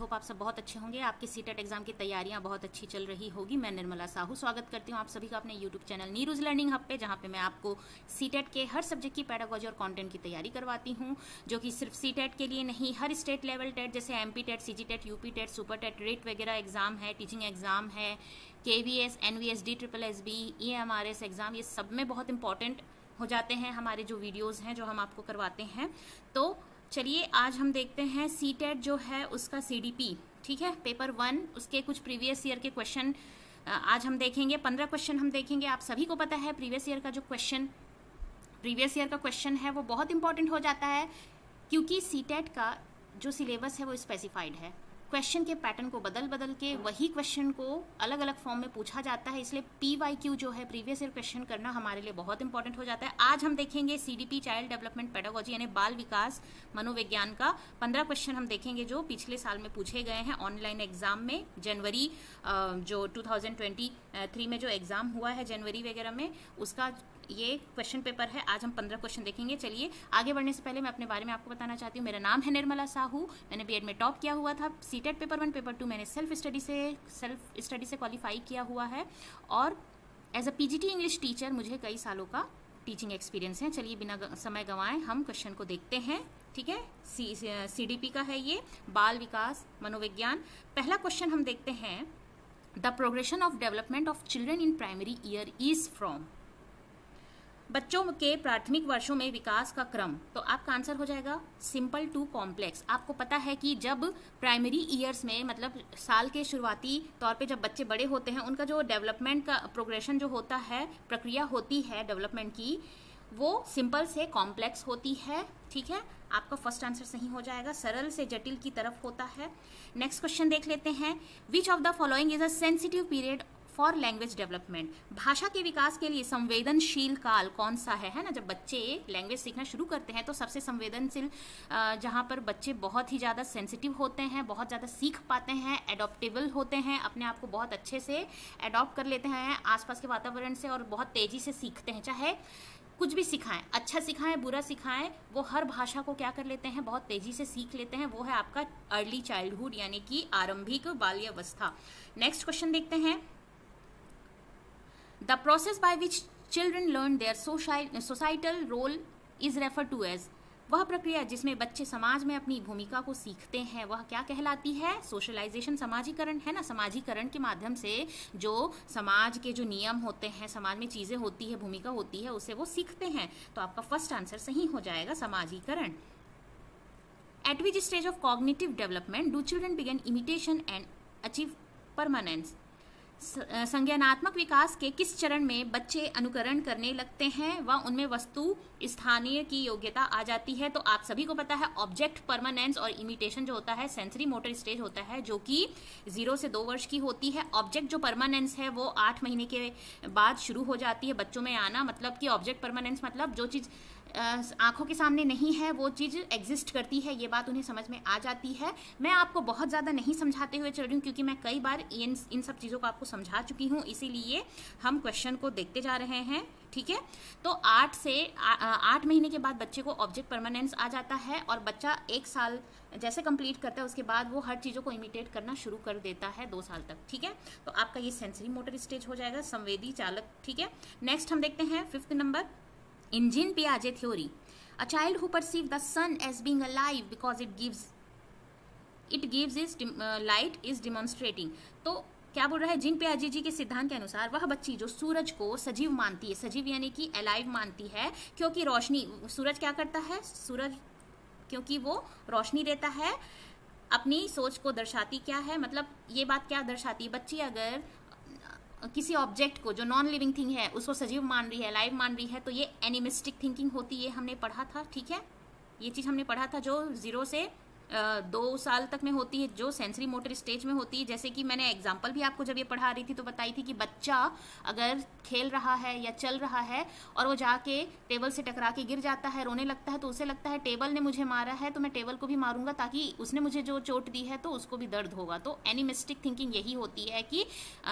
Hope आप सब बहुत अच्छे होंगे। आपके सीटेट एग्जाम की तैयारियां बहुत अच्छी चल रही होगी। मैं निर्मला साहू स्वागत करती हूं आप सभी का अपने यूट्यूब चैनल नीरूज लर्निंग हब पे, जहां पे मैं आपको सीटेट के हर सब्जेक्ट की पेडागोजी और कंटेंट की तैयारी करवाती हूं, जो कि सिर्फ सीटेट के लिए नहीं, हर स्टेट लेवल टेट जैसे MP TET, CG TET, UP TET, super TET, REET वगैरह एग्जाम है, टीचिंग एग्जाम है, KVS, NVSD, triple SB, EMRS exam, ये सब में बहुत इंपॉर्टेंट हो जाते हैं हमारे जो वीडियोस हैं जो हम आपको करवाते हैं। तो चलिए आज हम देखते हैं सीटेट जो है उसका सीडीपी, ठीक है, पेपर 1, उसके कुछ प्रीवियस ईयर के क्वेश्चन आज हम देखेंगे। 15 क्वेश्चन हम देखेंगे। आप सभी को पता है प्रीवियस ईयर का क्वेश्चन है वो बहुत इंपॉर्टेंट हो जाता है, क्योंकि सीटेट का जो सिलेबस है वो स्पेसिफाइड है। क्वेश्चन के पैटर्न को बदल बदल के वही क्वेश्चन को अलग अलग फॉर्म में पूछा जाता है, इसलिए PYQ जो है प्रीवियस ईयर क्वेश्चन करना हमारे लिए बहुत इंपॉर्टेंट हो जाता है। आज हम देखेंगे सीडीपी, चाइल्ड डेवलपमेंट पेडागोजी यानी बाल विकास मनोविज्ञान का 15 क्वेश्चन हम देखेंगे जो पिछले साल में पूछे गए हैं ऑनलाइन एग्जाम में। जनवरी जो 2023 में जो एग्जाम हुआ है जनवरी वगैरह में, उसका ये क्वेश्चन पेपर है। आज हम 15 क्वेश्चन देखेंगे। चलिए आगे बढ़ने से पहले मैं अपने बारे में आपको बताना चाहती हूँ। मेरा नाम है निर्मला साहू। मैंने बीएड में टॉप किया हुआ था। सीटेट पेपर 1, पेपर 2 मैंने सेल्फ स्टडी से क्वालिफाई किया हुआ है, और as a PGT English teacher मुझे कई सालों का टीचिंग एक्सपीरियंस है। चलिए बिना समय गंवाए हम क्वेश्चन को देखते हैं, ठीक है। सीडीपी का है ये, बाल विकास मनोविज्ञान। पहला क्वेश्चन हम देखते हैं, the progression of development of children in primary year is from. बच्चों के प्राथमिक वर्षों में विकास का क्रम, तो आपका आंसर हो जाएगा सिंपल टू कॉम्प्लेक्स। आपको पता है कि जब प्राइमरी ईयर्स में, मतलब साल के शुरुआती तौर पे जब बच्चे बड़े होते हैं, उनका जो डेवलपमेंट का प्रोग्रेशन जो होता है, प्रक्रिया होती है डेवलपमेंट की, वो सिंपल से कॉम्प्लेक्स होती है, ठीक है। आपका फर्स्ट आंसर सही हो जाएगा, सरल से जटिल की तरफ होता है। नेक्स्ट क्वेश्चन देख लेते हैं, which of the following is a sensitive period for language development. भाषा के विकास के लिए संवेदनशील काल कौन सा है ना। जब बच्चे लैंग्वेज सीखना शुरू करते हैं तो सबसे संवेदनशील, जहाँ पर बच्चे बहुत ही ज़्यादा सेंसिटिव होते हैं, बहुत ज़्यादा सीख पाते हैं, एडॉप्टेबल होते हैं, अपने आप को बहुत अच्छे से एडॉप्ट कर लेते हैं आसपास के वातावरण से, और बहुत तेज़ी से सीखते हैं। चाहे कुछ भी सिखाएं, अच्छा सिखाएं, बुरा सिखाएं, वो हर भाषा को क्या कर लेते हैं, बहुत तेजी से सीख लेते हैं। वो है आपका अर्ली चाइल्डहुड यानी कि आरंभिक बाल्यावस्था। नेक्स्ट क्वेश्चन देखते हैं, The process by which children learn their societal role is referred to as। वह प्रक्रिया जिसमें बच्चे समाज में अपनी भूमिका को सीखते हैं वह क्या कहलाती है? सोशलाइजेशन, समाजीकरण है ना। समाजीकरण के माध्यम से जो समाज के जो नियम होते हैं, समाज में चीजें होती है, भूमिका होती है, उसे वो सीखते हैं। तो आपका फर्स्ट आंसर सही हो जाएगा, समाजीकरण। At which stage of cognitive development do children begin imitation and achieve permanence? संज्ञानात्मक विकास के किस चरण में बच्चे अनुकरण करने लगते हैं व उनमें वस्तु स्थानीय की योग्यता आ जाती है? तो आप सभी को पता है ऑब्जेक्ट परमानेंस और इमिटेशन जो होता है सेंसरी मोटर स्टेज होता है, जो कि 0 से 2 वर्ष की होती है। ऑब्जेक्ट जो परमानेंस है वो 8 महीने के बाद शुरू हो जाती है बच्चों में आना। मतलब कि ऑब्जेक्ट परमानेंस मतलब जो चीज़ आंखों के सामने नहीं है वो चीज़ एग्जिस्ट करती है, ये बात उन्हें समझ में आ जाती है। मैं आपको बहुत ज़्यादा नहीं समझाते हुए चल रही हूँ, क्योंकि मैं कई बार इन सब चीज़ों को आपको समझा चुकी हूँ, इसीलिए हम क्वेश्चन को देखते जा रहे हैं, ठीक है। तो 8 महीने के बाद बच्चे को ऑब्जेक्ट परमानेंस आ जाता है, और बच्चा 1 साल जैसे कंप्लीट करता है उसके बाद वो हर चीज़ों को इमिटेट करना शुरू कर देता है 2 साल तक, ठीक है। तो आपका ये सेंसरी मोटर स्टेज हो जाएगा, संवेदी चालक, ठीक है। नेक्स्ट हम देखते हैं 5th number, in Jean Piaget theory, a child who perceives the sun as being alive because it gives its light is demonstrating। तो क्या बोल रहा है, जीन पियाजे जी के सिद्धांत के अनुसार वह बच्ची जो सूरज को सजीव मानती है, सजीव यानी कि अलाइव मानती है, क्योंकि रोशनी, सूरज क्या करता है, सूरज क्योंकि वो रोशनी देता है, अपनी सोच को दर्शाती क्या है, मतलब ये बात क्या दर्शाती है, बच्ची अगर किसी ऑब्जेक्ट को जो नॉन लिविंग थिंग है उसको सजीव मान रही है, लाइव मान रही है, तो ये एनिमिस्टिक थिंकिंग होती है, हमने पढ़ा था, ठीक है। ये चीज़ हमने पढ़ा था जो 0 से 2 साल तक में होती है, जो सेंसरी मोटर स्टेज में होती है। जैसे कि मैंने एग्जांपल भी आपको जब ये पढ़ा रही थी तो बताई थी कि बच्चा अगर खेल रहा है या चल रहा है और वो जाके टेबल से टकरा के गिर जाता है, रोने लगता है, तो उसे लगता है टेबल ने मुझे मारा है तो मैं टेबल को भी मारूंगा ताकि उसने मुझे जो चोट दी है तो उसको भी दर्द होगा। तो एनिमिस्टिक थिंकिंग यही होती है कि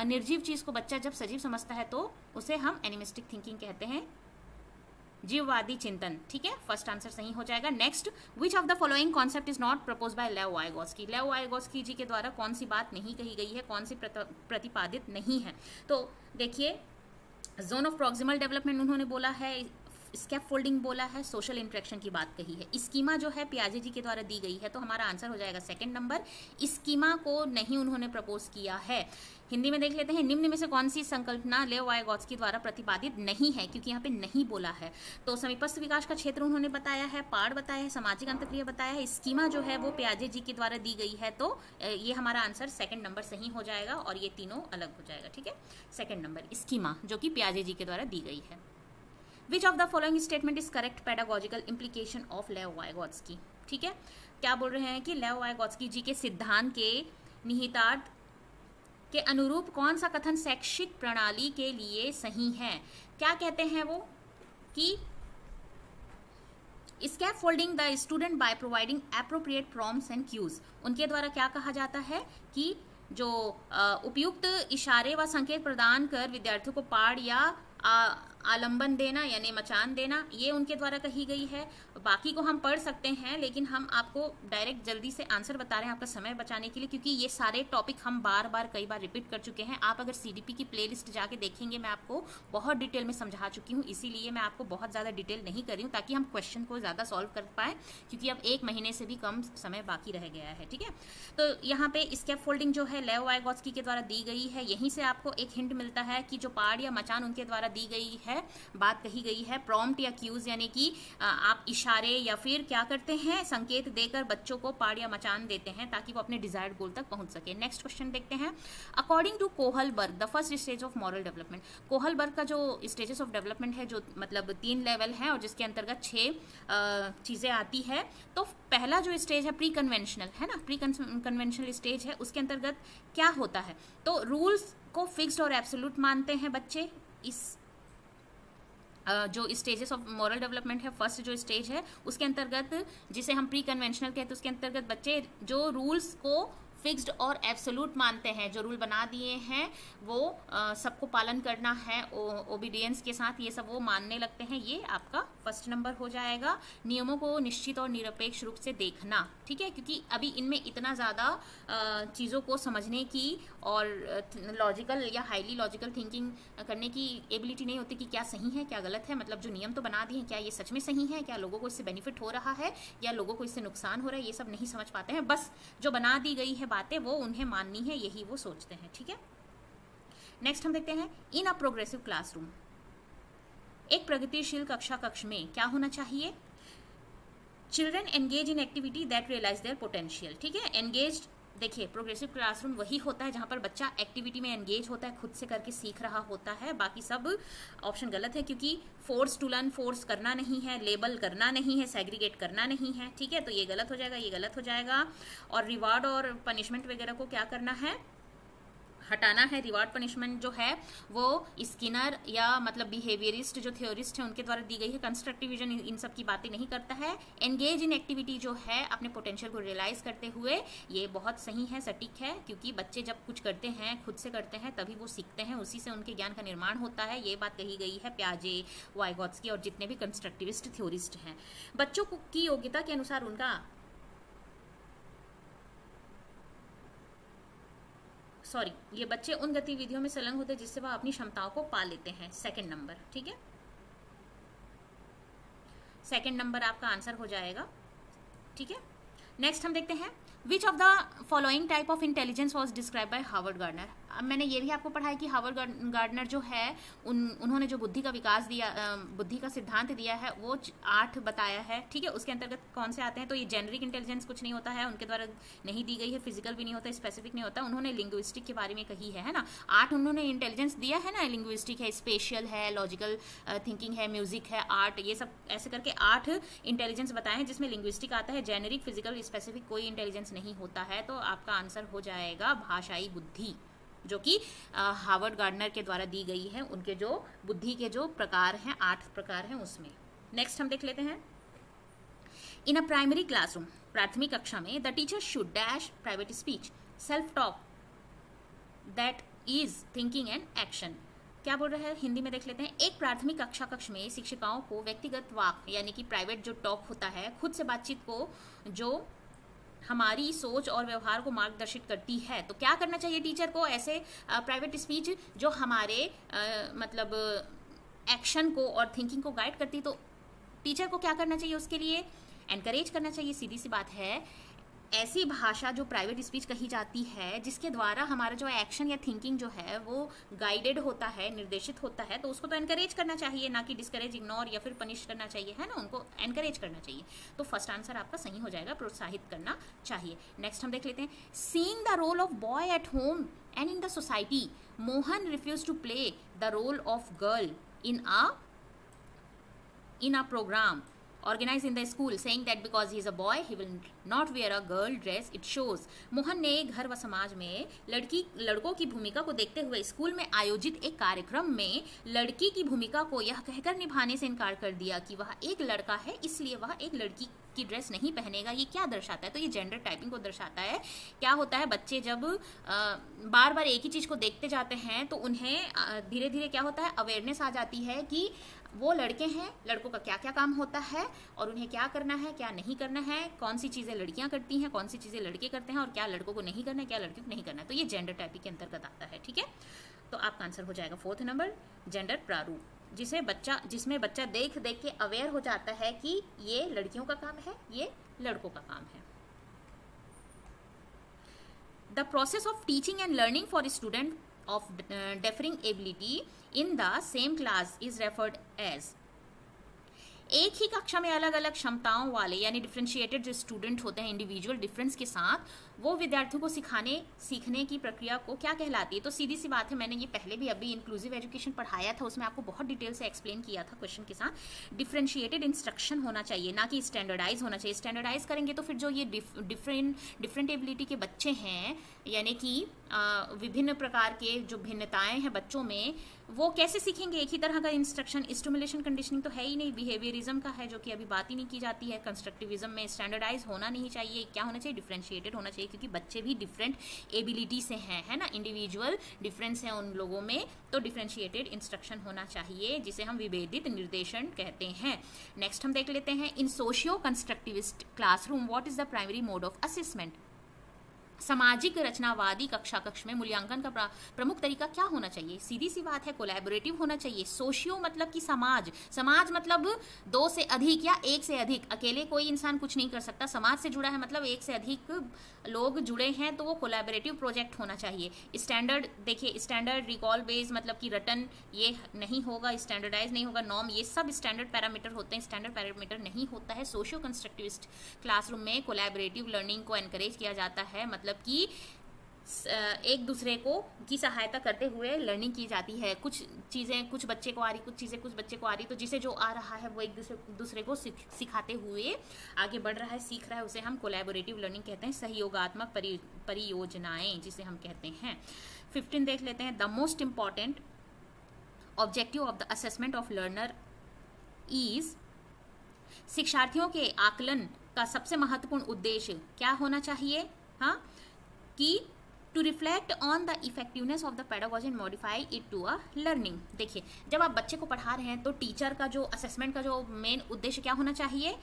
निर्जीव चीज़ को बच्चा जब सजीव समझता है तो उसे हम एनिमिस्टिक थिंकिंग कहते हैं। जीववादी चिंतन, ठीक है, फर्स्ट आंसर सही हो जाएगा। Next, which of the following concept is not propose by Lev Vygotsky, Lev Vygotsky ji के द्वारा कौन सी बात नहीं कही गई है, कौन सी प्रतिपादित नहीं है। तो देखिए, जोन ऑफ प्रॉक्सिमल डेवलपमेंट उन्होंने बोला है, स्कैफोल्डिंग बोला है, सोशल इंटरेक्शन की बात कही है। स्कीमा जो है पियाजे जी के द्वारा दी गई है, तो हमारा आंसर हो जाएगा सेकंड नंबर। स्कीमा को नहीं उन्होंने प्रपोज किया है। हिंदी में देख लेते हैं, निम्न में से कौन सी संकल्पना लेव वाइगोत्स्की द्वारा प्रतिपादित नहीं है, क्योंकि यहाँ पे नहीं बोला है। तो समीपस्थ विकास का क्षेत्र उन्होंने बताया है, पाड़ बताया है, सामाजिक अंतःक्रिया बताया है, स्कीमा जो है वो पियाजे जी के द्वारा दी गई है। तो ये हमारा आंसर सेकंड नंबर सही हो जाएगा और ये तीनों अलग हो जाएगा, ठीक है। सेकंड नंबर स्कीमा जो कि पियाजे जी के द्वारा दी गई है। विच of the following statement is correct pedagogical implication of लेव वाइगोत्स्की, ठीक है। क्या बोल रहे हैं कि लेव वाइगोत्स्की जी के सिद्धांत के निहितार्थ के अनुरूप कौन सा कथन शैक्षिक प्रणाली के लिए सही है। क्या कहते हैं वो कि scaffolding the student by providing appropriate prompts and cues, उनके द्वारा क्या कहा जाता है कि जो उपयुक्त इशारे व संकेत प्रदान कर विद्यार्थियों को पाठ या आलंबन देना यानी मचान देना, ये उनके द्वारा कही गई है। बाकी को हम पढ़ सकते हैं, लेकिन हम आपको डायरेक्ट जल्दी से आंसर बता रहे हैं आपका समय बचाने के लिए, क्योंकि ये सारे टॉपिक हम बार बार कई बार रिपीट कर चुके हैं। आप अगर सीडीपी की प्लेलिस्ट जाके देखेंगे, मैं आपको बहुत डिटेल में समझा चुकी हूँ, इसीलिए मैं आपको बहुत ज़्यादा डिटेल नहीं कर रही हूँ, ताकि हम क्वेश्चन को ज़्यादा सॉल्व कर पाएँ, क्योंकि अब 1 महीने से भी कम समय बाकी रह गया है, ठीक है। तो यहाँ पे स्कैफोल्डिंग जो है लेव वाइगोत्स्की के द्वारा दी गई है। यहीं से आपको एक हिंट मिलता है कि जो पाठ या मचान उनके द्वारा दी गई है, बात कही गई है। प्रॉम्प्ट या क्यूज यानी कि आप इशारे या फिर क्या करते हैं, संकेत देकर बच्चों को पाठ या मचान देते हैं ताकि वो अपने डिजायर्ड गोल तक पहुंच सके। नेक्स्ट क्वेश्चन देखते हैं। According to Kohlberg the first stage of moral development, Kohlberg का जो स्टेजेस ऑफ डेवलपमेंट है, जो मतलब 3 लेवल है और जिसके अंतर्गत 6 चीजें आती है। तो पहला जो स्टेज है प्री कन्वेंशनल है ना, प्री कन्वेंशनल स्टेज है, उसके अंतर्गत क्या होता है, तो रूल्स को फिक्स्ड और एब्सोल्यूट मानते हैं बच्चे। इस जो स्टेजेस ऑफ मॉरल डेवलपमेंट है, फर्स्ट जो स्टेज है उसके अंतर्गत, जिसे हम प्री कन्वेंशनल कहते हैं, उसके अंतर्गत बच्चे जो रूल्स को फिक्स्ड और एब्सोल्यूट मानते हैं, जो रूल बना दिए हैं वो सबको पालन करना है ओबीडियंस के साथ, ये सब वो मानने लगते हैं। ये आपका फर्स्ट नंबर हो जाएगा। नियमों को निश्चित और निरपेक्ष रूप से देखना, ठीक है, क्योंकि अभी इनमें इतना ज़्यादा चीज़ों को समझने की और लॉजिकल या हाईली लॉजिकल थिंकिंग करने की एबिलिटी नहीं होती कि क्या सही है क्या गलत है। मतलब जो नियम तो बना दिए हैं, क्या ये सच में सही है, क्या लोगों को इससे बेनिफिट हो रहा है या लोगों को इससे नुकसान हो रहा है, ये सब नहीं समझ पाते हैं। बस जो बना दी गई है बातें वो उन्हें माननी है, यही वो सोचते हैं, ठीक है। नेक्स्ट हम देखते हैं इन अ प्रोग्रेसिव क्लासरूम, एक प्रगतिशील कक्ष में क्या होना चाहिए, children engage in activity that realise their potential, ठीक है। एंगेज्ड, देखिए प्रोग्रेसिव क्लासरूम वही होता है जहां पर बच्चा एक्टिविटी में एंगेज होता है, खुद से करके सीख रहा होता है। बाकी सब ऑप्शन गलत है, क्योंकि फोर्स टू लर्न, फोर्स करना नहीं है, लेबल करना नहीं है, सेग्रीगेट करना नहीं है, ठीक है। तो ये गलत हो जाएगा, ये गलत हो जाएगा। और रिवार्ड और पनिशमेंट वगैरह को क्या करना है, हटाना है। रिवार्ड पनिशमेंट जो है वो स्किनर या मतलब बिहेवियरिस्ट जो थ्योरिस्ट है उनके द्वारा दी गई है। कंस्ट्रक्टिविजन इन सब की बातें नहीं करता है। एंगेज इन एक्टिविटी जो है अपने पोटेंशियल को रियलाइज करते हुए, ये बहुत सही है, सटीक है, क्योंकि बच्चे जब कुछ करते हैं, खुद से करते हैं, तभी वो सीखते हैं, उसी से उनके ज्ञान का निर्माण होता है। ये बात कही गई है पियाजे, वाइगोत्स्की और जितने भी कंस्ट्रक्टिविस्ट थ्योरिस्ट हैं। बच्चों की योग्यता के अनुसार उनका ये बच्चे उन गतिविधियों में संलग्न होते हैं जिससे वह अपनी क्षमताओं को पा लेते हैं। सेकंड नंबर, ठीक है, सेकंड नंबर आपका आंसर हो जाएगा, ठीक है। नेक्स्ट हम देखते हैं which of the following type of intelligence was describe by Harvard gardener. अब मैंने ये भी आपको पढ़ा है कि हार्वर्ड गार्डनर जो है उन्होंने जो बुद्धि का विकास दिया, बुद्धि का सिद्धांत दिया है, वो 8 बताया है, ठीक है। उसके अंतर्गत कौन से आते हैं, तो ये जेनरिक इंटेलिजेंस कुछ नहीं होता है, उनके द्वारा नहीं दी गई है, फिजिकल भी नहीं होता, स्पेसिफिक नहीं होता। उन्होंने लिंग्विस्टिक के बारे में कही है ना। 8 उन्होंने इंटेलिजेंस दिया है ना, लिंग्विस्टिक है, स्पेशियल है, लॉजिकल थिंकिंग है, म्यूजिक है, आर्ट, ये सब ऐसे करके 8 इंटेलिजेंस बताए हैं, जिसमें लिंग्विस्टिक आता है। जेनरिक, फिजिकल, स्पेसिफिक कोई इंटेलिजेंस नहीं होता है। तो आपका आंसर हो जाएगा भाषाई बुद्धि, जो कि हार्वर्ड गार्डनर के द्वारा दी गई है। उनके जो बुद्धि के जो प्रकार हैं, 8 प्रकार हैं उसमें। नेक्स्ट हम देख लेते हैं इन अ प्राइमरी क्लासरूम, प्राथमिक कक्षा में the teacher should dash private speech, self talk that is thinking and action. क्या बोल रहा है, हिंदी में देख लेते हैं। एक प्राथमिक कक्षा कक्ष में शिक्षिकाओं को व्यक्तिगत वाक यानी कि प्राइवेट जो टॉक होता है, खुद से बातचीत को जो हमारी सोच और व्यवहार को मार्गदर्शित करती है, तो क्या करना चाहिए टीचर को? ऐसे प्राइवेट स्पीच जो हमारे मतलब एक्शन को और थिंकिंग को गाइड करती, तो टीचर को क्या करना चाहिए? उसके लिए एनकरेज करना चाहिए। सीधी सी बात है, ऐसी भाषा जो प्राइवेट स्पीच कही जाती है जिसके द्वारा हमारा जो एक्शन या थिंकिंग जो है वो गाइडेड होता है, निर्देशित होता है, तो उसको तो एनकरेज करना चाहिए, ना कि डिस्करेज, इग्नोर या फिर पनिश करना चाहिए, है ना। उनको एनकरेज करना चाहिए। तो फर्स्ट आंसर आपका सही हो जाएगा, प्रोत्साहित करना चाहिए। नेक्स्ट हम देख लेते हैं, seeing the role of boy at home and in the society, Mohan refuse to play the role of girl in a program organized in the school, saying that because he is a boy he will not wear a girl dress, it shows। Mohan ने घर व समाज में लड़कों की भूमिका को देखते हुए स्कूल में आयोजित एक कार्यक्रम में लड़की की भूमिका को यह कहकर निभाने से इनकार कर दिया कि वह एक लड़का है, इसलिए वह एक लड़की की ड्रेस नहीं पहनेगा। ये क्या दर्शाता है? तो ये जेंडर टाइपिंग को दर्शाता है। क्या होता है, बच्चे जब बार बार एक ही चीज को देखते जाते हैं तो उन्हें धीरे धीरे क्या होता है, अवेयरनेस आ जाती है कि वो लड़के हैं, लड़कों का क्या क्या काम होता है और उन्हें क्या करना है, क्या नहीं करना है, कौन सी चीज़ें लड़कियां करती हैं, कौन सी चीज़ें लड़के करते हैं और क्या लड़कों को नहीं करना है, क्या लड़कियों को नहीं करना है। तो ये जेंडर टाइपिंग के अंतर्गत आता है। ठीक है, तो आपका आंसर हो जाएगा 4th नंबर, जेंडर प्रारूप, जिसमें बच्चा देख देख के अवेयर हो जाता है कि ये लड़कियों का काम है, ये लड़कों का काम है। The process of teaching and learning for student of differing ability in the same class is referred as। एक ही कक्षा में अलग अलग क्षमताओं वाले यानी डिफरेंशिएटेड जो स्टूडेंट होते हैं इंडिविजुअल डिफरेंस के साथ, वो विद्यार्थियों को सीखने की प्रक्रिया को क्या कहलाती है? तो सीधी सी बात है, मैंने ये पहले भी अभी इंक्लूसिव एजुकेशन पढ़ाया था, उसमें आपको बहुत डिटेल से एक्सप्लेन किया था क्वेश्चन के साथ। डिफरेंशिएटेड इंस्ट्रक्शन होना चाहिए, ना कि स्टैंडर्डाइज होना चाहिए। स्टैंडर्डाइज करेंगे तो फिर जो ये डिफरेंट एबिलिटी के बच्चे हैं, यानी कि विभिन्न प्रकार के जो भिन्नताएं हैं बच्चों में, वो कैसे सीखेंगे एक ही तरह का इंस्ट्रक्शन? स्टिमुलेशन कंडीशनिंग तो है ही नहीं, बिहेवियरिज्म का है, जो कि अभी बात ही नहीं की जाती है। कंस्ट्रक्टिविज्म में स्टैंडर्डाइज होना नहीं चाहिए, क्या होना चाहिए? डिफरेंशिएटेड होना चाहिए, क्योंकि बच्चे भी डिफरेंट एबिलिटी से हैं, है ना, इंडिविजुअल डिफरेंस है उन लोगों में। तो डिफरेंशिएटेड इंस्ट्रक्शन होना चाहिए, जिसे हम विभेदित निर्देशन कहते हैं। नेक्स्ट हम देख लेते हैं, in socio constructivist classroom what is the primary mode of assessment. सामाजिक रचनावादी कक्षा कक्ष में मूल्यांकन का प्रमुख तरीका क्या होना चाहिए? सीधी सी बात है, कोलैबोरेटिव होना चाहिए। सोशियो मतलब कि समाज मतलब 2 से अधिक या 1 से अधिक, अकेले कोई इंसान कुछ नहीं कर सकता। समाज से जुड़ा है मतलब 1 से अधिक लोग जुड़े हैं, तो वो कोलैबोरेटिव प्रोजेक्ट होना चाहिए। स्टैंडर्ड देखिए, स्टैंडर्ड रिकॉल बेस मतलब कि रटन ये नहीं होगा, स्टैंडर्डाइज नहीं होगा। नॉर्म ये सब स्टैंडर्ड पैरामीटर होते हैं, स्टैंडर्ड पैरामीटर नहीं होता है। सोशियो कंस्ट्रक्टिविस्ट क्लासरूम में कोलैबोरेटिव लर्निंग को एनकरेज किया जाता है, मतलब कि एक दूसरे को की सहायता करते हुए लर्निंग की जाती है। कुछ चीज़ें कुछ बच्चे को आ रही, कुछ चीज़ें कुछ बच्चे को आ रही, तो जिसे जो आ रहा है वो एक दूसरे को सिखाते हुए आगे बढ़ रहा है, सीख रहा है, उसे हम कोलैबोरेटिव लर्निंग कहते हैं। सहयोगात्मक परियोजनाएं जिसे हम कहते हैं। 15 देख लेते हैं, the most important objective of the assessment of learner is. शिक्षार्थियों के आकलन का सबसे महत्वपूर्ण उद्देश्य क्या होना चाहिए? हाँ, कि to reflect on the effectiveness of the pedagogy and modify it to a learning. देखिए, जब आप बच्चे को पढ़ा रहे हैं तो टीचर का जो असेसमेंट का जो मेन उद्देश्य क्या होना चाहिए?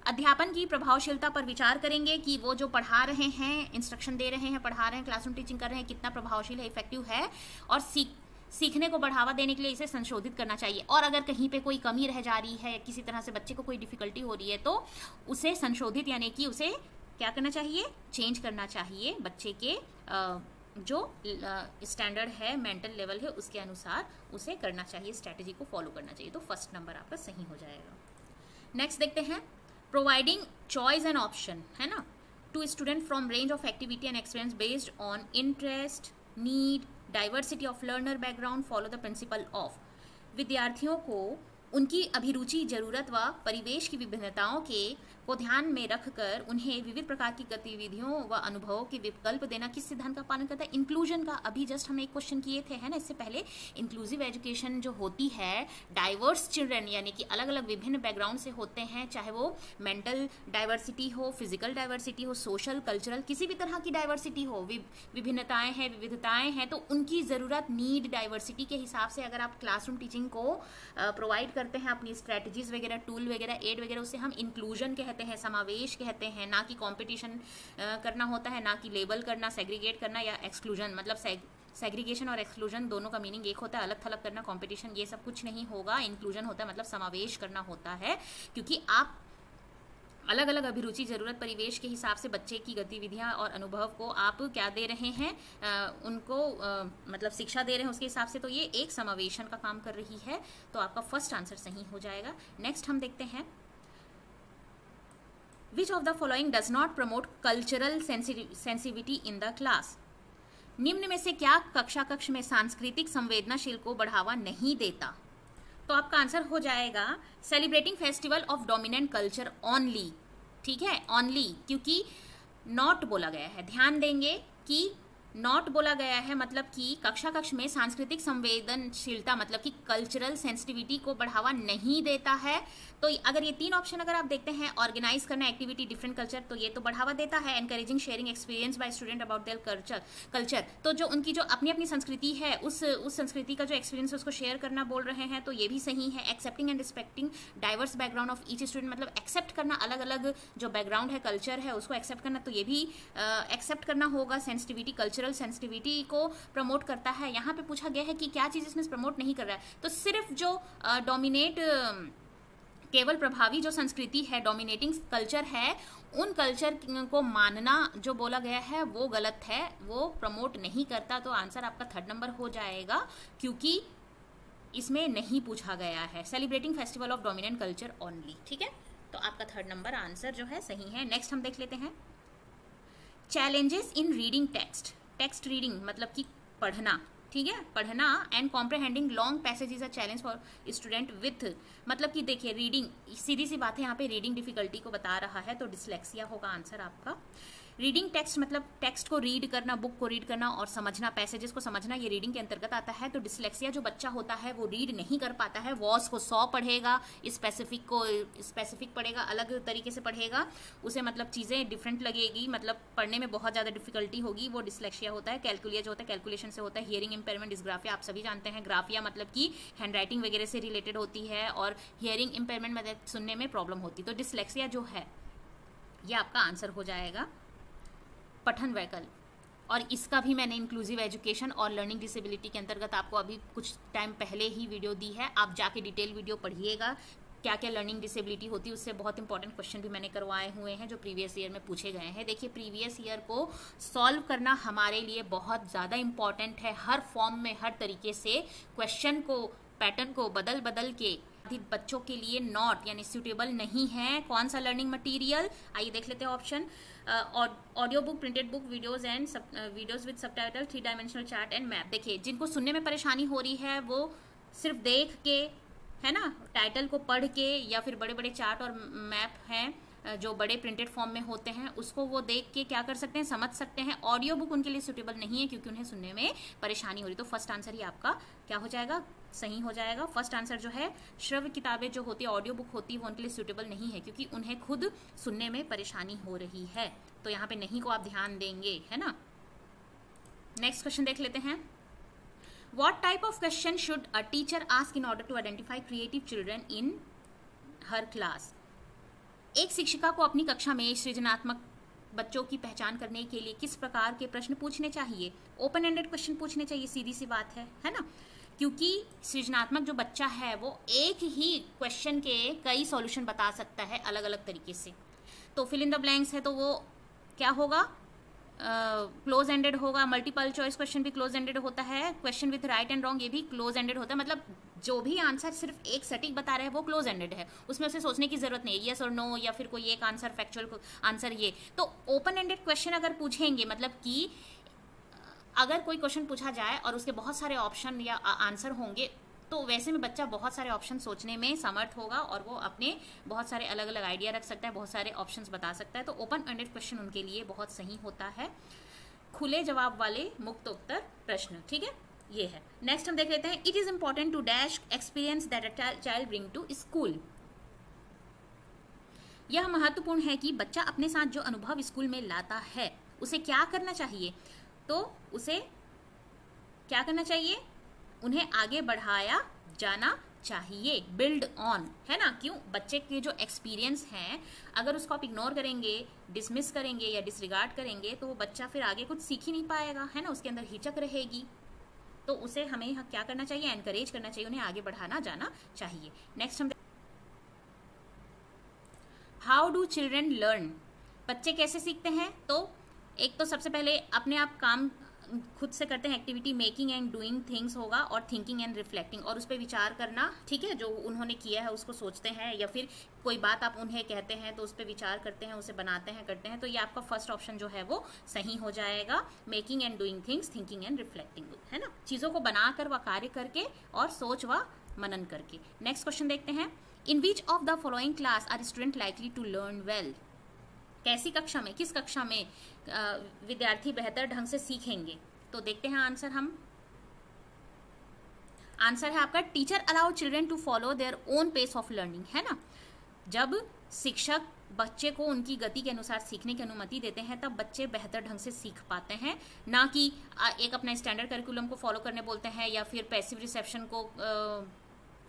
अध्यापन की प्रभावशीलता पर विचार करेंगे कि वो जो पढ़ा रहे हैं, इंस्ट्रक्शन दे रहे हैं, पढ़ा रहे हैं, क्लासरूम टीचिंग कर रहे हैं, कितना प्रभावशील है, इफेक्टिव है, और सीखने को बढ़ावा देने के लिए इसे संशोधित करना चाहिए। और अगर कहीं पे कोई कमी रह जा रही है, किसी तरह से बच्चे को कोई डिफिकल्टी हो रही है, तो उसे संशोधित यानी कि उसे क्या करना चाहिए? चेंज करना चाहिए। बच्चे के जो स्टैंडर्ड है, मेंटल लेवल है, उसके अनुसार उसे करना चाहिए, स्ट्रैटेजी को फॉलो करना चाहिए। तो फर्स्ट नंबर आपका सही हो जाएगा। नेक्स्ट देखते हैं, प्रोवाइडिंग चॉइस एंड ऑप्शन, है ना, to student from range of activity and experience based on interest, need, diversity of learner background, follow the principle of. विद्यार्थियों को उनकी अभिरुचि, जरूरत व परिवेश की विभिन्नताओं को को ध्यान में रखकर उन्हें विविध प्रकार की गतिविधियों व अनुभवों के विकल्प देना किस सिद्धांत का पालन करता है? इंक्लूजन का। अभी जस्ट हमने एक क्वेश्चन किए थे, है ना, इससे पहले। इंक्लूसिव एजुकेशन जो होती है, डाइवर्स चिल्ड्रन यानी कि अलग अलग विभिन्न बैकग्राउंड से होते हैं, चाहे वो मेंटल डाइवर्सिटी हो, फिजिकल डाइवर्सिटी हो, सोशल, कल्चरल, किसी भी तरह की डाइवर्सिटी हो, विभिन्नताएं हैं, विविधताएं हैं, तो उनकी ज़रूरत, नीड, डाइवर्सिटी के हिसाब से अगर आप क्लासरूम टीचिंग को प्रोवाइड करते हैं, अपनी स्ट्रैटेजीज वगैरह, टूल वगैरह, एड वगैरह, उसे हम इंक्लूजन कहते हैं, समावेश कहते हैं। ना कि कंपटीशन करना होता है, ना कि लेबल करना, सेग्रीगेट करना या एक्सक्लूजन। मतलब सेग्रीगेशन और एक्सक्लूजन दोनों का मीनिंग एक होता है, अलग थलग करना, कंपटीशन, ये सब कुछ नहीं होगा। इंक्लूजन होता है मतलब समावेश करना होता है, क्योंकि आप अलग अलग अभिरुचि, जरूरत, परिवेश के हिसाब से बच्चे की गतिविधियां और अनुभव को आप क्या दे रहे हैं, उनको मतलब शिक्षा दे रहे हैं, उसके हिसाब से तो ये एक समावेशन का काम कर रही है। तो आपका फर्स्ट आंसर सही हो जाएगा। नेक्स्ट हम देखते हैं, which of the following does not promote cultural sensitivity in the class? निम्न में से क्या कक्ष में सांस्कृतिक संवेदनाशील को बढ़ावा नहीं देता? तो आपका आंसर हो जाएगा celebrating festival of dominant culture only. ठीक है, ओनली, क्योंकि नॉट बोला गया है। ध्यान देंगे कि नॉट बोला गया है, मतलब कि कक्ष में सांस्कृतिक संवेदनशीलता मतलब कि कल्चरल सेंसिटिविटी को बढ़ावा नहीं देता है। तो अगर ये तीन ऑप्शन अगर आप देखते हैं, ऑर्गेनाइज करना एक्टिविटी डिफरेंट कल्चर, तो ये तो बढ़ावा देता है। Encouraging sharing experience by student about their culture, तो जो उनकी जो अपनी अपनी संस्कृति है, उस संस्कृति का जो एक्सपीरियंस है उसको शेयर करना बोल रहे हैं, तो ये भी सही है। Accepting and respecting diverse background of each student, मतलब एक्सेप्ट करना, अलग अलग जो बैकग्राउंड है, कल्चर है, उसको एक्सेप्ट करना, तो ये भी एक्सेप्ट करना होगा। सेंसिटिविटी, कल्चरल सेंसिटिविटी को प्रमोट करता है। यहाँ पे पूछा गया है कि क्या चीज इसमें प्रमोट नहीं कर रहा है, तो सिर्फ जो डोमिनेट केवल प्रभावी जो संस्कृति है, डोमिनेटिंग कल्चर है, उन कल्चर को मानना जो बोला गया है वो गलत है, वो प्रमोट नहीं करता। तो आंसर आपका थर्ड नंबर हो जाएगा, क्योंकि इसमें नहीं पूछा गया है। Celebrating festival of dominant culture only. ठीक है, तो आपका थर्ड नंबर आंसर जो है सही है। नेक्स्ट हम देख लेते हैं, challenges in reading text. Text reading मतलब कि पढ़ना, ठीक है, पढ़ना and comprehending long passage is a challenge for student with, मतलब कि देखिए रीडिंग, सीधी सी बात है, यहाँ पे रीडिंग डिफिकल्टी को बता रहा है, तो डिसलेक्सिया होगा आंसर आपका। रीडिंग टेक्स्ट मतलब टेक्स्ट को रीड करना, बुक को रीड करना और समझना, पैसेजेस को समझना, ये रीडिंग के अंतर्गत आता है। तो डिसलेक्सिया जो बच्चा होता है वो रीड नहीं कर पाता है, वॉस को 100 पढ़ेगा, स्पेसिफिक को स्पेसिफिक पढ़ेगा, अलग तरीके से पढ़ेगा, उसे मतलब चीज़ें डिफरेंट लगेगी, मतलब पढ़ने में बहुत ज़्यादा डिफिकल्टी होगी, वो डिसलेक्सिया होता है। कैलकुलिया जो होता है कैलकुलेशन से होता है। हियरिंग इंपेयरमेंट, डिस्ग्राफिया आप सभी जानते हैं। ग्राफिया मतलब कि हैंड राइटिंग वगैरह से रिलेटेड होती है, और हियरिंग इंपेयरमेंट मतलब सुनने में प्रॉब्लम होती है। तो डिसलेक्सिया जो है ये आपका आंसर हो जाएगा, पठन वैकल्प। और इसका भी मैंने इंक्लूसिव एजुकेशन और लर्निंग डिसेबिलिटी के अंतर्गत आपको अभी कुछ टाइम पहले ही वीडियो दी है, आप जाके डिटेल वीडियो पढ़िएगा, क्या क्या लर्निंग डिसेबिलिटी होती है, उससे बहुत इंपॉर्टेंट क्वेश्चन भी मैंने करवाए हुए हैं जो प्रीवियस ईयर में पूछे गए हैं। देखिए, प्रीवियस ईयर को सॉल्व करना हमारे लिए बहुत ज़्यादा इंपॉर्टेंट है, हर फॉर्म में, हर तरीके से क्वेश्चन को, पैटर्न को बदल बदल के बच्चों के लिए नॉट यानी सूटेबल नहीं है। कौन सा लर्निंग मटेरियल, आइए देख लेते हैं option. Audio book, printed book, videos and videos with subtitle, 3 dimensional chart and map. देखिए, जिनको सुनने में परेशानी हो रही है वो सिर्फ देख के, है ना, टाइटल को पढ़ के, या फिर बड़े बड़े चार्ट और मैप हैं जो बड़े प्रिंटेड फॉर्म में होते हैं, उसको वो देख के क्या कर सकते हैं, समझ सकते हैं। ऑडियो बुक उनके लिए सूटेबल नहीं है क्योंकि उन्हें सुनने में परेशानी हो रही। तो फर्स्ट आंसर ही आपका क्या हो जाएगा, सही हो जाएगा। फर्स्ट आंसर जो है, श्रव्य किताबें जो होती है, ऑडियो बुक होती है, वो उनके लिए सूटेबल नहीं है क्योंकि उन्हें खुद सुनने में परेशानी हो रही है। तो यहाँ पे नहीं को आप ध्यान देंगे, है ना। नेक्स्ट क्वेश्चन देख लेते हैं। What type of question should a teacher ask in order to identify creative children in her class? एक शिक्षिका को अपनी कक्षा में सृजनात्मक बच्चों की पहचान करने के लिए किस प्रकार के प्रश्न पूछने चाहिए? ओपन एंडेड क्वेश्चन पूछने चाहिए, सीधी सी बात है ना, क्योंकि सृजनात्मक जो बच्चा है वो एक ही क्वेश्चन के कई सॉल्यूशन बता सकता है अलग अलग तरीके से। तो फिल इन द ब्लैंक्स है तो वो क्या होगा, क्लोज एंडेड होगा। मल्टीपल चॉइस क्वेश्चन भी क्लोज एंडेड होता है। Question with right and wrong ये भी क्लोज एंडेड होता है, मतलब जो भी आंसर सिर्फ एक सटीक बता रहे हैं वो क्लोज एंडेड है, उसमें उसे सोचने की जरूरत नहीं है, येस और नो या फिर कोई एक आंसर फैक्चुअल आंसर ये। तो ओपन एंडेड क्वेश्चन अगर पूछेंगे, मतलब कि अगर कोई क्वेश्चन पूछा जाए और उसके बहुत सारे ऑप्शन या आंसर होंगे, तो वैसे में बच्चा बहुत सारे ऑप्शन सोचने में समर्थ होगा और वो अपने बहुत सारे अलग अलग आइडिया रख सकता है, बहुत सारे ऑप्शंस बता सकता है। तो ओपन एंडेड क्वेश्चन उनके लिए बहुत सही होता है। खुले जवाब वाले मुक्त उत्तर प्रश्न, ठीक है, ये है। नेक्स्ट हम देख लेते हैं, it is important to dash experience that a child bring to school. यह महत्वपूर्ण है कि बच्चा अपने साथ जो अनुभव स्कूल में लाता है उसे क्या करना चाहिए, तो उसे क्या करना चाहिए, उन्हें आगे बढ़ाया जाना चाहिए, बिल्ड ऑन, है ना। क्यों, बच्चे के जो एक्सपीरियंस हैं अगर उसको आप इग्नोर करेंगे, डिसमिस करेंगे या डिसरिगार्ड करेंगे तो वो बच्चा फिर आगे कुछ सीख ही नहीं पाएगा, है ना, उसके अंदर हिचक रहेगी। तो उसे हमें क्या करना चाहिए, एनकरेज करना चाहिए, उन्हें आगे बढ़ाना जाना चाहिए। नेक्स्ट हम हाउ डू चिल्ड्रन लर्न, बच्चे कैसे सीखते हैं। तो एक तो सबसे पहले अपने आप काम खुद से करते हैं, activity making and doing things होगा, और थिंकिंग एंड रिफ्लेक्टिंग, और उस पर विचार करना, ठीक है, जो उन्होंने किया है उसको सोचते हैं, या फिर कोई बात आप उन्हें कहते हैं तो उस पर विचार करते हैं, उसे बनाते हैं, करते हैं। तो ये आपका फर्स्ट ऑप्शन जो है वो सही हो जाएगा, making and doing things, thinking and reflecting, है ना, चीज़ों को बनाकर व कार्य करके और सोच व मनन करके। नेक्स्ट क्वेश्चन देखते हैं, in which of the following class are student likely to learn well, कैसी कक्षा में, किस कक्षा में विद्यार्थी बेहतर ढंग से सीखेंगे। तो देखते हैं आंसर हम, आंसर है आपका teacher allow children to follow their own pace of learning, है ना। जब शिक्षक बच्चे को उनकी गति के अनुसार सीखने की अनुमति देते हैं तब बच्चे बेहतर ढंग से सीख पाते हैं, ना कि एक अपना स्टैंडर्ड करिकुलम को फॉलो करने बोलते हैं या फिर पैसिव रिसेप्शन को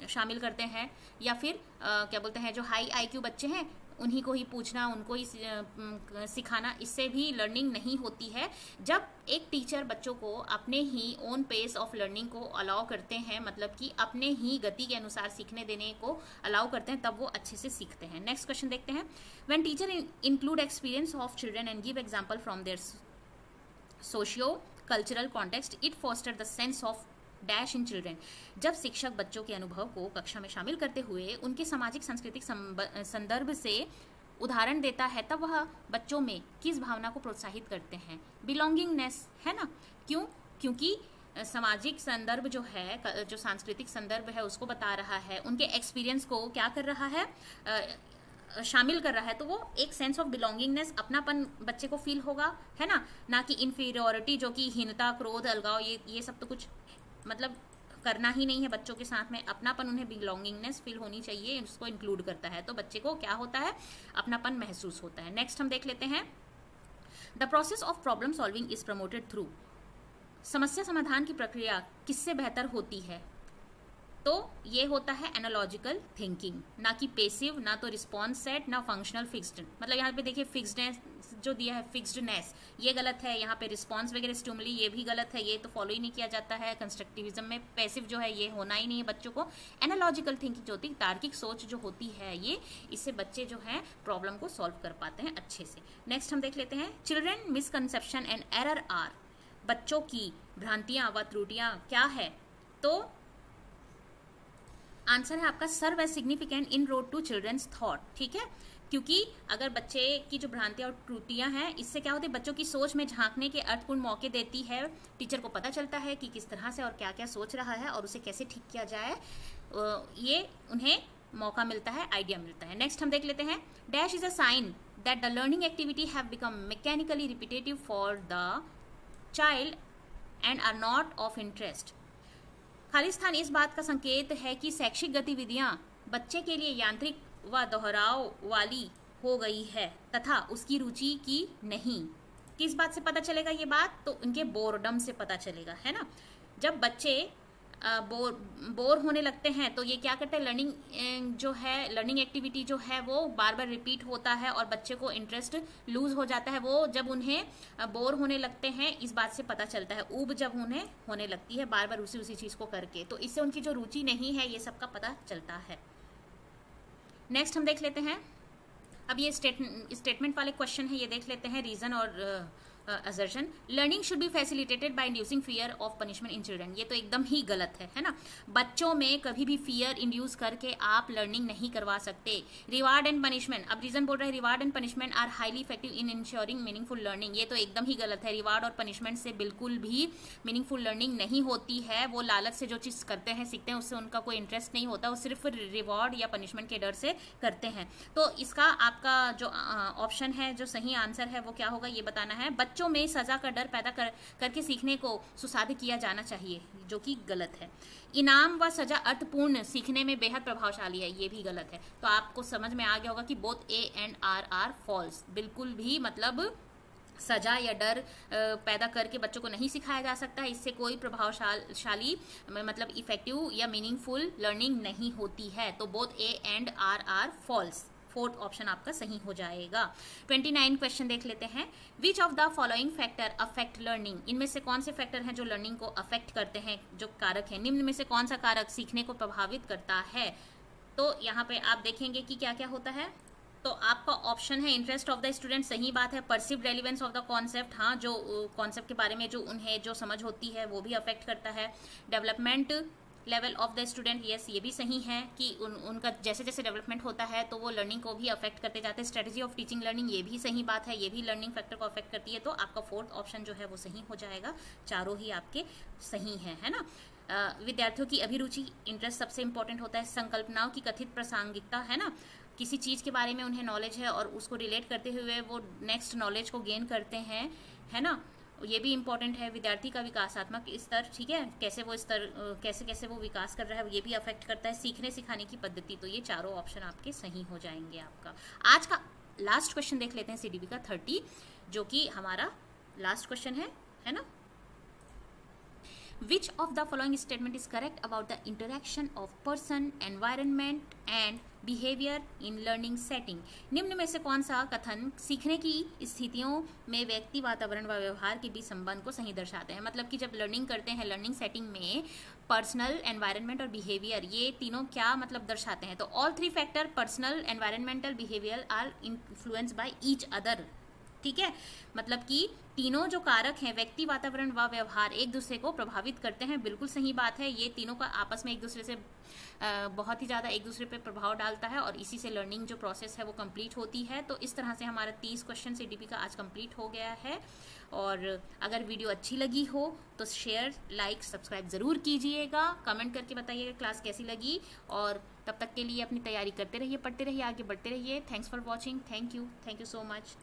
शामिल करते हैं, या फिर क्या बोलते हैं जो हाई आईक्यू बच्चे हैं उन्हीं को ही पूछना, उनको ही सिखाना, इससे भी लर्निंग नहीं होती है। जब एक टीचर बच्चों को अपने ही ओन पेस ऑफ लर्निंग को अलाउ करते हैं, मतलब कि अपने ही गति के अनुसार सीखने देने को अलाउ करते हैं, तब वो अच्छे से सीखते हैं। नेक्स्ट क्वेश्चन देखते हैं, when teacher include experience of children and give example from their socio cultural context, it foster the sense of dash in children. जब शिक्षक बच्चों के अनुभव को कक्षा में शामिल करते हुए उनके सामाजिक सांस्कृतिक संदर्भ से उदाहरण देता है तब वह बच्चों में किस भावना को प्रोत्साहित करते हैं, बिलोंगिंगनेस, है ना। क्यों, क्योंकि सामाजिक संदर्भ जो है, जो सांस्कृतिक संदर्भ है उसको बता रहा है, उनके एक्सपीरियंस को क्या कर रहा है, शामिल कर रहा है, तो वो एक सेंस ऑफ बिलोंगिंगनेस, अपनापन बच्चे को फील होगा, है ना कि इन्फीरियोरिटी जो कि हीनता, क्रोध, अलगाव, ये सब तो कुछ मतलब करना ही नहीं है बच्चों के साथ में। अपनापन, उन्हें बिलोंगिंगनेस फील होनी चाहिए, उसको इंक्लूड करता है, तो बच्चे को क्या होता है, अपनापन महसूस होता है। नेक्स्ट हम देख लेते हैं, the process of problem solving is promoted through, समस्या समाधान की प्रक्रिया किससे बेहतर होती है, तो ये होता है एनालॉजिकल थिंकिंग, ना कि पेसिव, ना तो रिस्पॉन्स सेट, ना फंक्शनल फिक्स्ड। मतलब यहाँ पे देखिए फिक्स्डनेस जो दिया है, फिक्स्डनेस ये गलत है, यहाँ पे रिस्पॉन्स वगैरह स्टिमुली ये भी गलत है, ये तो फॉलो ही नहीं किया जाता है। कंस्ट्रक्टिविज्म में पैसिव जो है ये होना ही नहीं है बच्चों को। एनालॉजिकल थिंकिंग जो होती है, तार्किक सोच जो होती है, ये इससे बच्चे जो है प्रॉब्लम को सॉल्व कर पाते हैं अच्छे से। नेक्स्ट हम देख लेते हैं, children misconception and error are, बच्चों की भ्रांतियां व त्रुटियां क्या है, तो आंसर है आपका serve as significant in road to children's thought, ठीक है। क्योंकि अगर बच्चे की जो भ्रांतियां और त्रुटियां हैं, इससे क्या होता है, बच्चों की सोच में झांकने के अर्थपूर्ण मौके देती है। टीचर को पता चलता है कि किस तरह से और क्या क्या सोच रहा है और उसे कैसे ठीक किया जाए, ये उन्हें मौका मिलता है, आइडिया मिलता है। नेक्स्ट हम देख लेते हैं, dash is a sign that the learning activity have become mechanically repetitive for the child and are not of interest. खाली स्थान इस बात का संकेत है कि शैक्षिक गतिविधियां बच्चे के लिए यांत्रिक व दोहराव वाली हो गई है तथा उसकी रुचि की नहीं। किस बात से पता चलेगा ये बात, तो उनके बोरडम से पता चलेगा, है ना। जब बच्चे बोर होने लगते हैं तो ये क्या करते हैं, लर्निंग जो है, लर्निंग एक्टिविटी जो है वो बार बार रिपीट होता है और बच्चे को इंटरेस्ट लूज हो जाता है। वो जब उन्हें बोर होने लगते हैं इस बात से पता चलता है, ऊब जब उन्हें होने लगती है बार बार उसी चीज़ को करके, तो इससे उनकी जो रुचि नहीं है ये सब का पता चलता है। नेक्स्ट हम देख लेते हैं, अब ये स्टेटमेंट वाले क्वेश्चन है, ये देख लेते हैं, रीज़न और assertion, learning should be facilitated bye inducing fear of punishment in children. ये तो एकदम ही गलत है ना। बच्चों में कभी भी फियर इंड्यूस करके आप लर्निंग नहीं करवा सकते। रिवार्ड एंड पनिशमेंट, अब रीजन बोल रहे हैं reward and punishment are highly effective in ensuring meaningful learning. ये तो एकदम ही गलत है। रिवार्ड और पनिशमेंट से बिल्कुल भी मीनिंगफुल लर्निंग नहीं होती है। वो लालच से जो चीज़ करते हैं सीखते हैं, उससे उनका कोई इंटरेस्ट नहीं होता, वो सिर्फ रिवॉर्ड या पनिशमेंट के डर से करते हैं। तो इसका आपका जो ऑप्शन है, जो सही आंसर है वो क्या होगा ये बताना है। बच्चों में सजा का डर पैदा करके सीखने को सुसाध्य किया जाना चाहिए, जो कि गलत है। इनाम व सजा अर्थपूर्ण सीखने में बेहद प्रभावशाली है, ये भी गलत है। तो आपको समझ में आ गया होगा कि both A and R false. बिल्कुल भी मतलब सजा या डर पैदा करके बच्चों को नहीं सिखाया जा सकता है। इससे कोई प्रभावशाली मतलब इफेक्टिव या मीनिंगफुल लर्निंग नहीं होती है। तो both A and R false. Fourth option आपका सही हो जाएगा। 29 क्वेश्चन देख लेते हैं। Which of the following factor affect learning, इनमें से कौन से फैक्टर हैं जो लर्निंग को अफेक्ट करते हैं, जो कारक है, निम्न में से कौन सा कारक सीखने को प्रभावित करता है। तो यहाँ पे आप देखेंगे कि क्या क्या होता है। तो आपका ऑप्शन है इंटरेस्ट ऑफ द स्टूडेंट, सही बात है। Perceived relevance of the concept, हाँ, जो कॉन्सेप्ट के बारे में जो उन्हें जो समझ होती है वो भी अफेक्ट करता है। Development level of the student, yes, ये भी सही है कि उनका जैसे जैसे डेवलपमेंट होता है तो वो लर्निंग को भी अफेक्ट करते जाते हैं। स्ट्रेटजी ऑफ टीचिंग लर्निंग, ये भी सही बात है, ये भी लर्निंग फैक्टर को अफेक्ट करती है। तो आपका फोर्थ ऑप्शन जो है वो सही हो जाएगा। चारों ही आपके सही हैं, है ना। विद्यार्थियों की अभिरुचि, इंटरेस्ट सबसे इंपॉर्टेंट होता है। संकल्पनाओं की कथित प्रासंगिकता, है ना, किसी चीज़ के बारे में उन्हें नॉलेज है और उसको रिलेट करते हुए वो नेक्स्ट नॉलेज को गेन करते हैं, है ना, ये भी इंपॉर्टेंट है। विद्यार्थी का विकासात्मक स्तर, ठीक है, कैसे वो स्तर कैसे वो विकास कर रहा है, ये भी अफेक्ट करता है। सीखने सिखाने की पद्धति, तो ये चारों ऑप्शन आपके सही हो जाएंगे। आपका आज का लास्ट क्वेश्चन देख लेते हैं CDB का 30, जो कि हमारा लास्ट क्वेश्चन है ना। Which of the following statement is correct about the interaction of person, environment and behavior in learning setting? निम्न में से कौन सा कथन सीखने की स्थितियों में व्यक्ति, वातावरण व व्यवहार के बीच संबंध को सही दर्शाते हैं। मतलब कि जब लर्निंग करते हैं, लर्निंग सेटिंग में पर्सनल, एनवायरनमेंट और बिहेवियर, ये तीनों क्या मतलब दर्शाते हैं। तो all three factor, personal, environmental, behaviour, are influenced by each other. ठीक है, मतलब कि तीनों जो कारक हैं, व्यक्ति, वातावरण व व्यवहार, एक दूसरे को प्रभावित करते हैं। बिल्कुल सही बात है। ये तीनों का आपस में एक दूसरे से बहुत ही ज़्यादा एक दूसरे पे प्रभाव डालता है और इसी से लर्निंग जो प्रोसेस है वो कंप्लीट होती है। तो इस तरह से हमारा 30 क्वेश्चन CDP का आज कंप्लीट हो गया है। और अगर वीडियो अच्छी लगी हो तो शेयर, लाइक, सब्सक्राइब ज़रूर कीजिएगा। कमेंट करके बताइएगा क्लास कैसी लगी। और तब तक के लिए अपनी तैयारी करते रहिए, पढ़ते रहिए, आगे बढ़ते रहिए। Thanks for watching. Thank you so much.